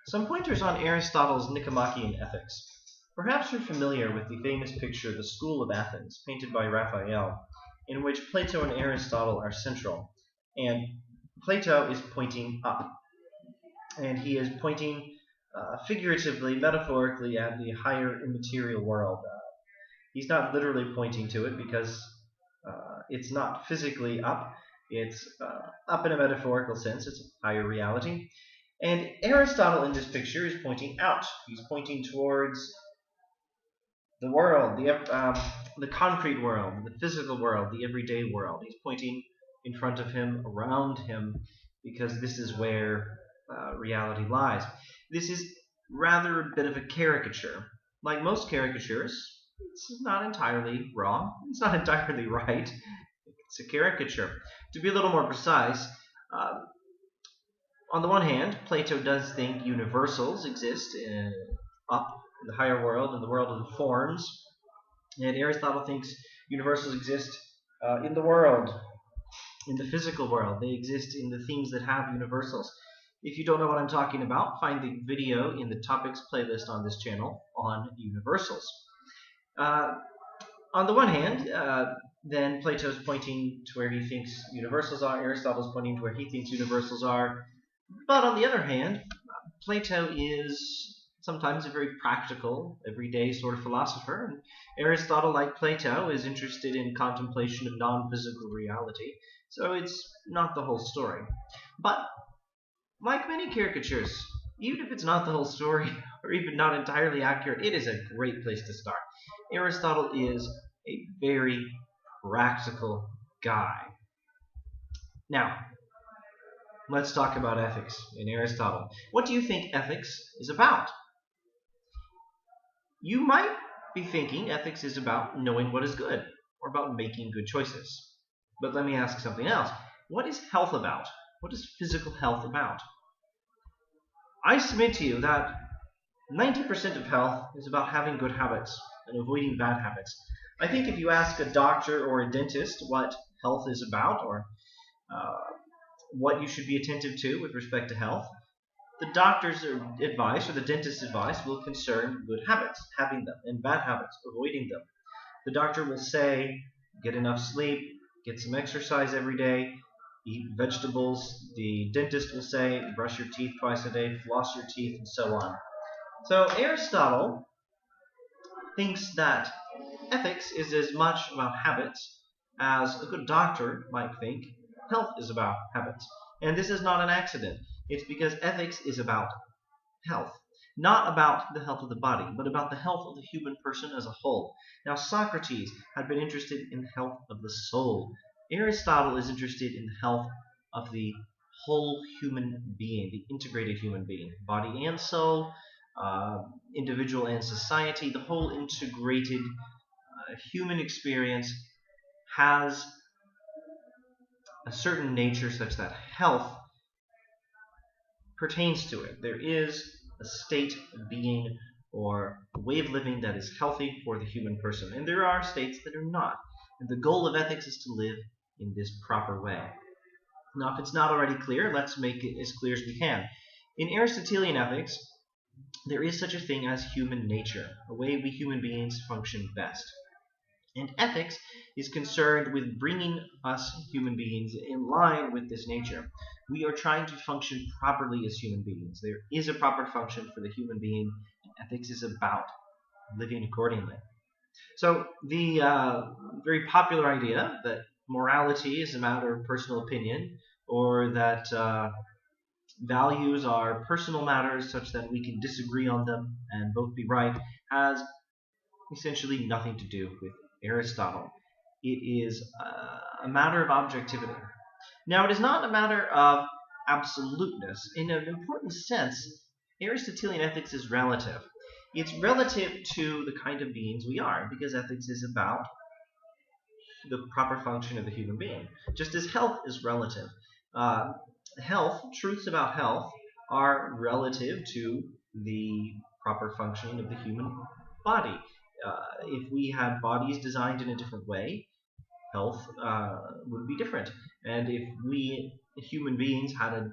Some pointers on Aristotle's Nichomachean Ethics. Perhaps you're familiar with the famous picture The School of Athens, painted by Raphael, in which Plato and Aristotle are central. And Plato is pointing up, and he is pointing figuratively, metaphorically, at the higher immaterial world. He's not literally pointing to it because it's not physically up. It's up in a metaphorical sense. It's a higher reality. And Aristotle in this picture is pointing out. He's pointing towards the world, the concrete world, the physical world, the everyday world. He's pointing in front of him, around him, because this is where reality lies. This is rather a bit of a caricature. Like most caricatures, it's not entirely wrong. It's not entirely right. It's a caricature. To be a little more precise, on the one hand, Plato does think universals exist up in the higher world, in the world of the forms, and Aristotle thinks universals exist in the world, in the physical world. They exist in the things that have universals. If you don't know what I'm talking about, find the video in the topics playlist on this channel on universals. On the one hand, then Plato's pointing to where he thinks universals are, Aristotle's pointing to where he thinks universals are. But on the other hand, Plato is sometimes a very practical, everyday sort of philosopher, and Aristotle, like Plato, is interested in contemplation of non-physical reality, so it's not the whole story. But, like many caricatures, even if it's not the whole story, or even not entirely accurate, it is a great place to start. Aristotle is a very practical guy. Now, let's talk about ethics in Aristotle. What do you think ethics is about? You might be thinking ethics is about knowing what is good, or about making good choices. But let me ask something else. What is health about? What is physical health about? I submit to you that 90% of health is about having good habits and avoiding bad habits. I think if you ask a doctor or a dentist what health is about, or what you should be attentive to with respect to health, the doctor's advice or the dentist's advice will concern good habits, having them, and bad habits, avoiding them. The doctor will say, get enough sleep, get some exercise every day, eat vegetables. The dentist will say, brush your teeth twice a day, floss your teeth, and so on. So Aristotle thinks that ethics is as much about habits as a good doctor might think health is about habits. And this is not an accident. It's because ethics is about health. Not about the health of the body, but about the health of the human person as a whole. Now, Socrates had been interested in the health of the soul. Aristotle is interested in the health of the whole human being, the integrated human being, body and soul, individual and society. The whole integrated human experience has a certain nature such that health pertains to it. There is a state of being or a way of living that is healthy for the human person, and there are states that are not. And the goal of ethics is to live in this proper way. Now, if it's not already clear, let's make it as clear as we can. In Aristotelian ethics, there is such a thing as human nature, a way we human beings function best. And ethics is concerned with bringing us human beings in line with this nature. We are trying to function properly as human beings. There is a proper function for the human being, and ethics is about living accordingly. So the very popular idea that morality is a matter of personal opinion, or that values are personal matters such that we can disagree on them and both be right, has essentially nothing to do with Aristotle. It is a matter of objectivity. Now, it is not a matter of absoluteness. In an important sense, Aristotelian ethics is relative. It's relative to the kind of beings we are, because ethics is about the proper function of the human being, just as health is relative. Truths about health are relative to the proper functioning of the human body. If we had bodies designed in a different way, health would be different. And if we human beings had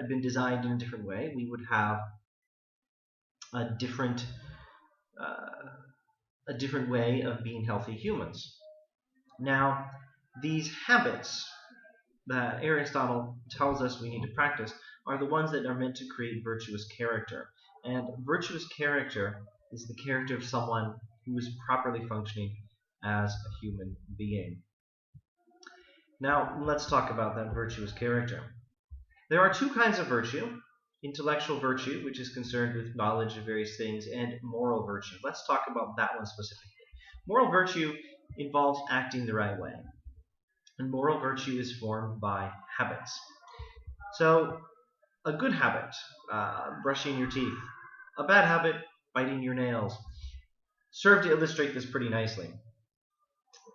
been designed in a different way, we would have a different a different way of being healthy humans. Now, these habits that Aristotle tells us we need to practice are the ones that are meant to create virtuous character. And virtuous character is the character of someone who is properly functioning as a human being. Now, let's talk about that virtuous character. There are two kinds of virtue: intellectual virtue, which is concerned with knowledge of various things, and moral virtue. Let's talk about that one specifically. Moral virtue involves acting the right way, and moral virtue is formed by habits. So, a good habit, brushing your teeth; a bad habit, biting your nails, serve to illustrate this pretty nicely.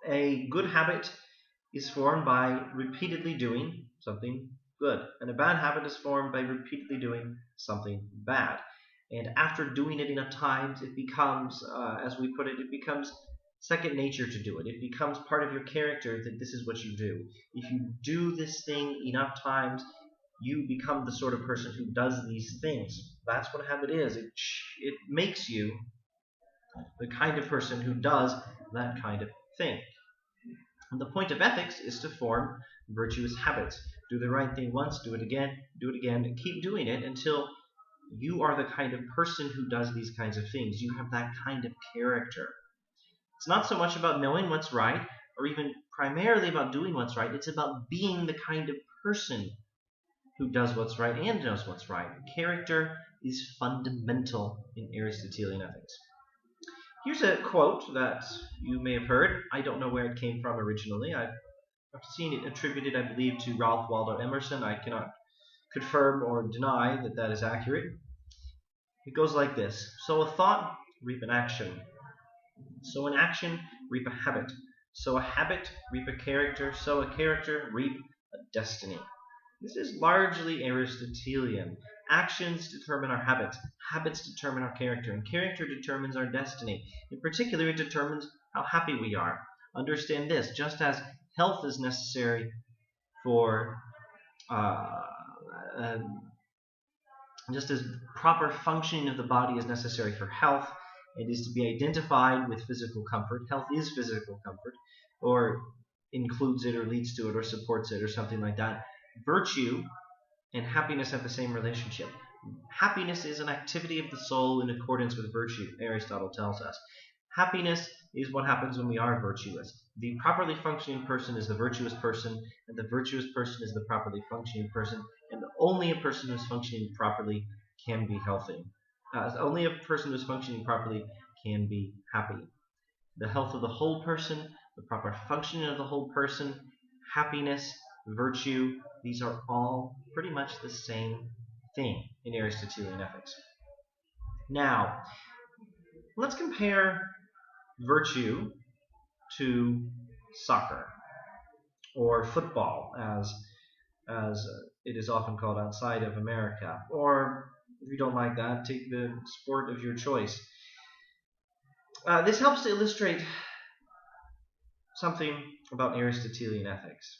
A good habit is formed by repeatedly doing something good, and a bad habit is formed by repeatedly doing something bad. And after doing it enough times, it becomes, as we put it, it becomes second nature to do it. It becomes part of your character that this is what you do. If you do this thing enough times, you become the sort of person who does these things. That's what a habit is. It makes you the kind of person who does that kind of thing. And the point of ethics is to form virtuous habits. Do the right thing once, do it again, and keep doing it until you are the kind of person who does these kinds of things. You have that kind of character. It's not so much about knowing what's right, or even primarily about doing what's right. It's about being the kind of person who does what's right and knows what's right. Character is fundamental in Aristotelian ethics. Here's a quote that you may have heard. I don't know where it came from originally. I've seen it attributed, I believe, to Ralph Waldo Emerson. I cannot confirm or deny that that is accurate. It goes like this: sow a thought, reap an action. Sow an action, reap a habit. Sow a habit, reap a character. Sow a character, reap a destiny. This is largely Aristotelian. Actions determine our habits. Habits determine our character. And character determines our destiny. In particular, it determines how happy we are. Understand this: just as health is necessary for, just as proper functioning of the body is necessary for health, it is to be identified with physical comfort. Health is physical comfort, or includes it, or leads to it, or supports it, or something like that. Virtue and happiness have the same relationship. Happiness is an activity of the soul in accordance with virtue, Aristotle tells us. Happiness is what happens when we are virtuous. The properly functioning person is the virtuous person, and the virtuous person is the properly functioning person, and only a person who is functioning properly can be healthy. Only a person who is functioning properly can be happy. The health of the whole person, the proper functioning of the whole person, happiness, virtue, these are all pretty much the same thing in Aristotelian ethics. Now, let's compare virtue to soccer, or football, as it is often called outside of America. Or, if you don't like that, take the sport of your choice. This helps to illustrate something about Aristotelian ethics.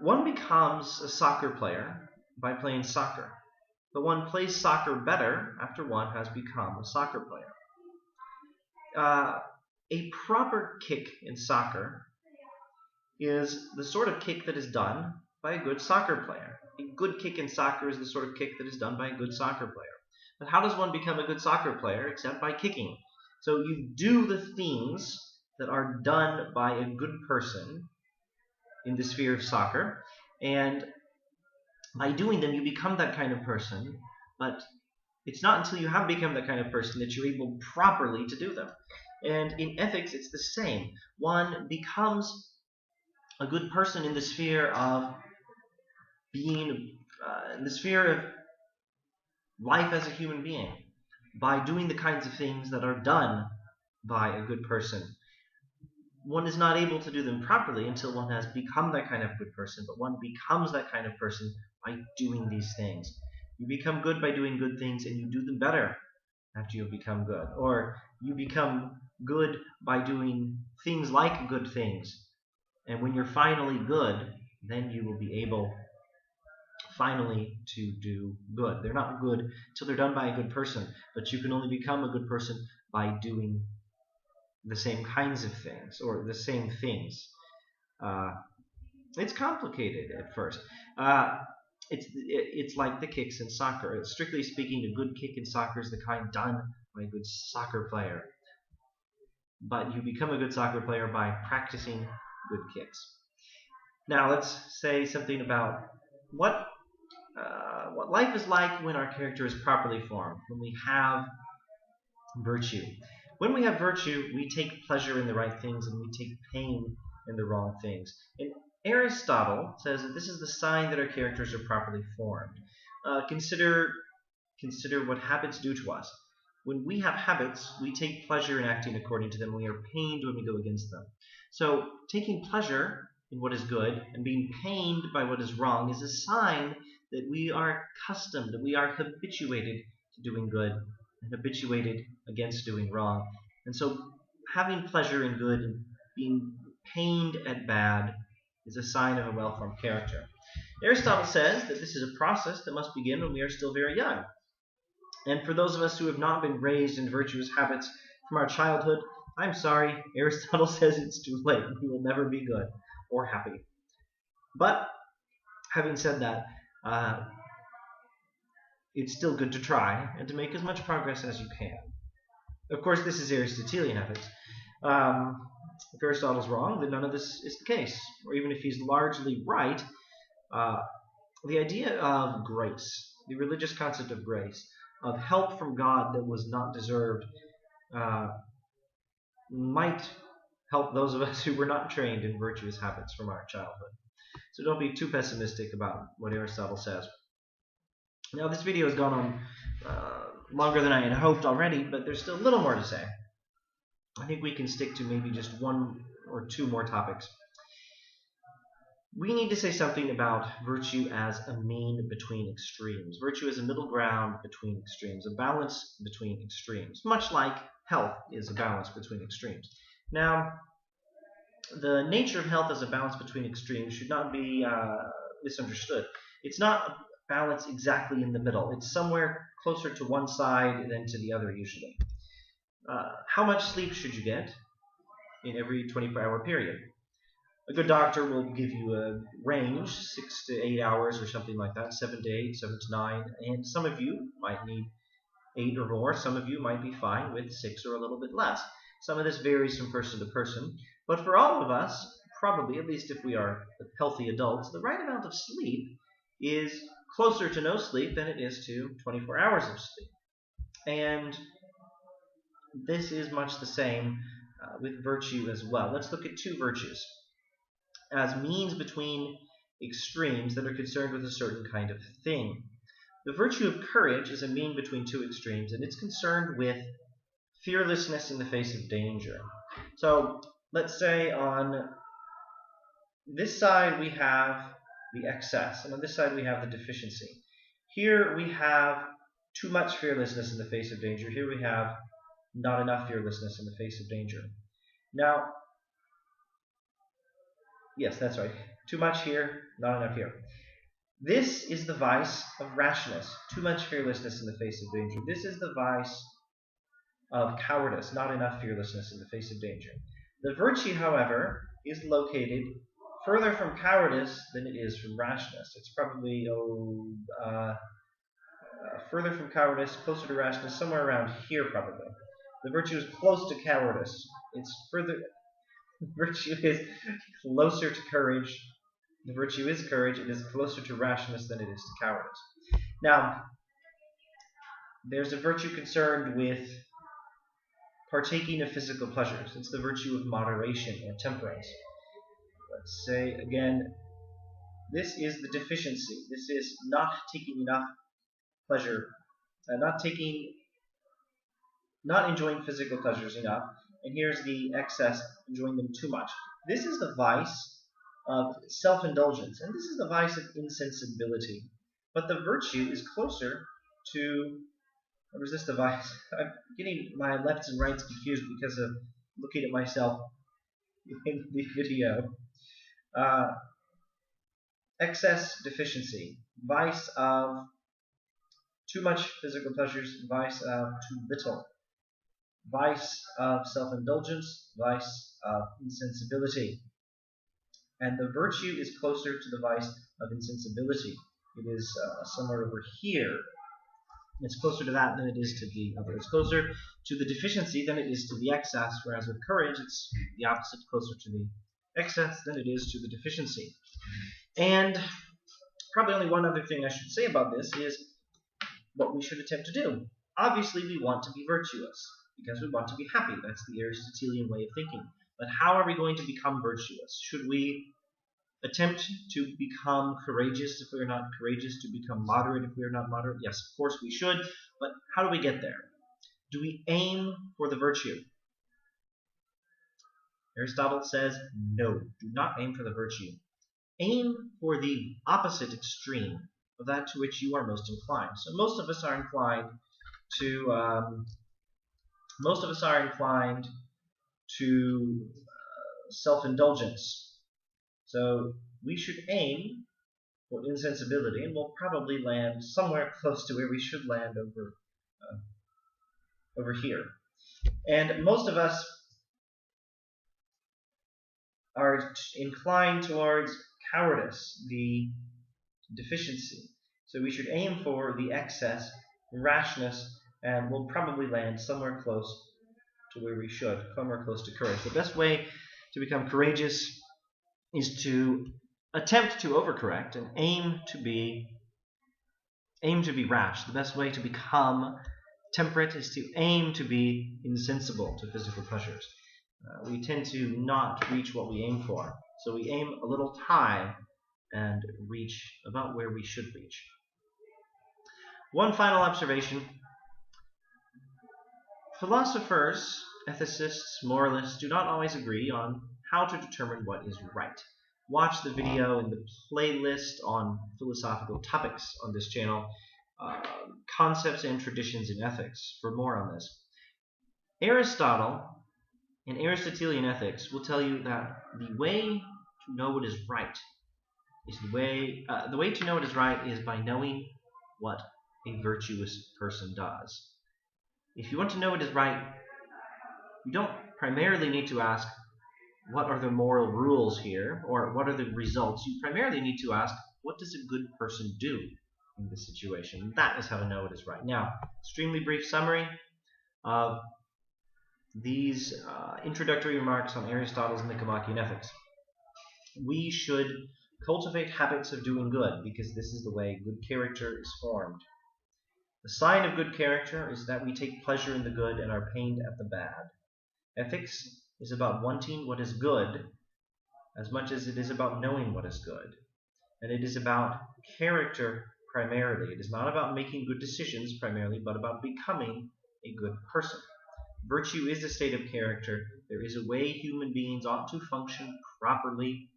One becomes a soccer player by playing soccer, but one plays soccer better after one has become a soccer player. A proper kick in soccer is the sort of kick that is done by a good soccer player. A good kick in soccer is the sort of kick that is done by a good soccer player. But how does one become a good soccer player except by kicking? So you do the things that are done by a good person in the sphere of soccer, and by doing them you become that kind of person, but it's not until you have become that kind of person that you're able properly to do them. And in ethics it's the same. One becomes a good person in the sphere of being, in the sphere of life as a human being, by doing the kinds of things that are done by a good person. One is not able to do them properly until one has become that kind of good person, but one becomes that kind of person by doing these things. You become good by doing good things, and you do them better after you have become good. Or you become good by doing things like good things. And when you're finally good, then you will be able finally to do good. They're not good till they're done by a good person, but you can only become a good person by doing the same kinds of things or the same things. It's complicated at first. It's like the kicks in soccer. Strictly speaking, a good kick in soccer is the kind done by a good soccer player. But you become a good soccer player by practicing good kicks. Now let's say something about what life is like when our character is properly formed, when we have virtue. When we have virtue, we take pleasure in the right things and we take pain in the wrong things. And Aristotle says that this is the sign that our characters are properly formed. Consider what habits do to us. When we have habits, we take pleasure in acting according to them. We are pained when we go against them. So taking pleasure in what is good and being pained by what is wrong is a sign that we are accustomed, that we are habituated to doing good and habituated against doing wrong. And so having pleasure in good and being pained at bad is a sign of a well-formed character. Aristotle says that this is a process that must begin when we are still very young. And for those of us who have not been raised in virtuous habits from our childhood, I'm sorry, Aristotle says it's too late. We will never be good or happy. But having said that, it's still good to try and to make as much progress as you can. Of course, this is Aristotelian ethics. If Aristotle's wrong, then none of this is the case. Or even if he's largely right, the idea of grace, the religious concept of grace, of help from God that was not deserved, might help those of us who were not trained in virtuous habits from our childhood. So don't be too pessimistic about what Aristotle says. Now, this video has gone on longer than I had hoped already, but there's still a little more to say. I think we can stick to maybe just one or two more topics. We need to say something about virtue as a mean between extremes. Virtue is a middle ground between extremes, a balance between extremes, much like health is a balance between extremes. Now, the nature of health as a balance between extremes should not be misunderstood. It's not a balance exactly in the middle. It's somewhere closer to one side than to the other usually. How much sleep should you get in every 24-hour period? A good doctor will give you a range, 6 to 8 hours or something like that, 7 to 8, 7 to 9, and some of you might need 8 or more. Some of you might be fine with 6 or a little bit less. Some of this varies from person to person, but for all of us, probably, at least if we are healthy adults, the right amount of sleep is closer to no sleep than it is to 24 hours of sleep. And this is much the same with virtue as well. Let's look at two virtues as means between extremes that are concerned with a certain kind of thing. The virtue of courage is a mean between two extremes, and it's concerned with fearlessness in the face of danger. So let's say on this side we have the excess, and on this side we have the deficiency. Here we have too much fearlessness in the face of danger. Here we have not enough fearlessness in the face of danger. Now, yes, that's right. Too much here, not enough here. This is the vice of rashness. Too much fearlessness in the face of danger. This is the vice of cowardice. Not enough fearlessness in the face of danger. The virtue, however, is located further from cowardice than it is from rashness. It's probably further from cowardice, closer to rashness, somewhere around here probably. The virtue is close to cowardice. It's further. Virtue is closer to courage. The virtue is courage. It is closer to rashness than it is to cowardice. Now, there's a virtue concerned with partaking of physical pleasures. It's the virtue of moderation or temperance. Let's say again, this is the deficiency. This is not taking enough pleasure, not enjoying physical pleasures enough. And here's the excess, enjoying them too much. This is the vice of self-indulgence, and this is the vice of insensibility. But the virtue is closer to, or is this the vice? I'm getting my lefts and rights confused because of looking at myself in the video. Excess, deficiency. Vice of too much physical pleasures, vice of too little. Vice of self-indulgence, vice of insensibility. And the virtue is closer to the vice of insensibility. It is somewhere over here. It's closer to that than it is to the other. It's closer to the deficiency than it is to the excess, whereas with courage, it's the opposite, closer to the excess than it is to the deficiency. And probably only one other thing I should say about this is what we should attempt to do. Obviously, we want to be virtuous because we want to be happy. That's the Aristotelian way of thinking. But how are we going to become virtuous? Should we attempt to become courageous if we are not courageous, to become moderate if we are not moderate? Yes, of course we should, but how do we get there? Do we aim for the virtue? Aristotle says, no, do not aim for the virtue. Aim for the opposite extreme of that to which you are most inclined. So most of us are inclined to self-indulgence. So we should aim for insensibility, and we'll probably land somewhere close to where we should land over here. And most of us are inclined towards cowardice, the deficiency. So we should aim for the excess, rashness, and we'll probably land somewhere close to where we should, somewhere close to courage. The best way to become courageous is to attempt to overcorrect and aim to be rash. The best way to become temperate is to aim to be insensible to physical pleasures. We tend to not reach what we aim for, so we aim a little high and reach about where we should reach. One final observation. Philosophers, ethicists, moralists do not always agree on how to determine what is right. Watch the video in the playlist on philosophical topics on this channel, Concepts and Traditions in Ethics, for more on this. Aristotle in Aristotelian Ethics will tell you that the way to know what is right is the way to know what is right is by knowing what a virtuous person does. If you want to know what is right, you don't primarily need to ask, what are the moral rules here, or what are the results? You primarily need to ask, what does a good person do in this situation? That is how to know what is right. Now, extremely brief summary of these introductory remarks on Aristotle's Nichomachean Ethics. We should cultivate habits of doing good, because this is the way good character is formed. The sign of good character is that we take pleasure in the good and are pained at the bad. Ethics is about wanting what is good as much as it is about knowing what is good. And it is about character primarily. It is not about making good decisions primarily, but about becoming a good person. Virtue is a state of character. There is a way human beings ought to function properly,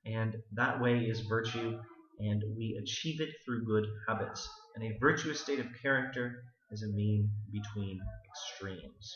and that way is virtue, and we achieve it through good habits. And a virtuous state of character is a mean between extremes.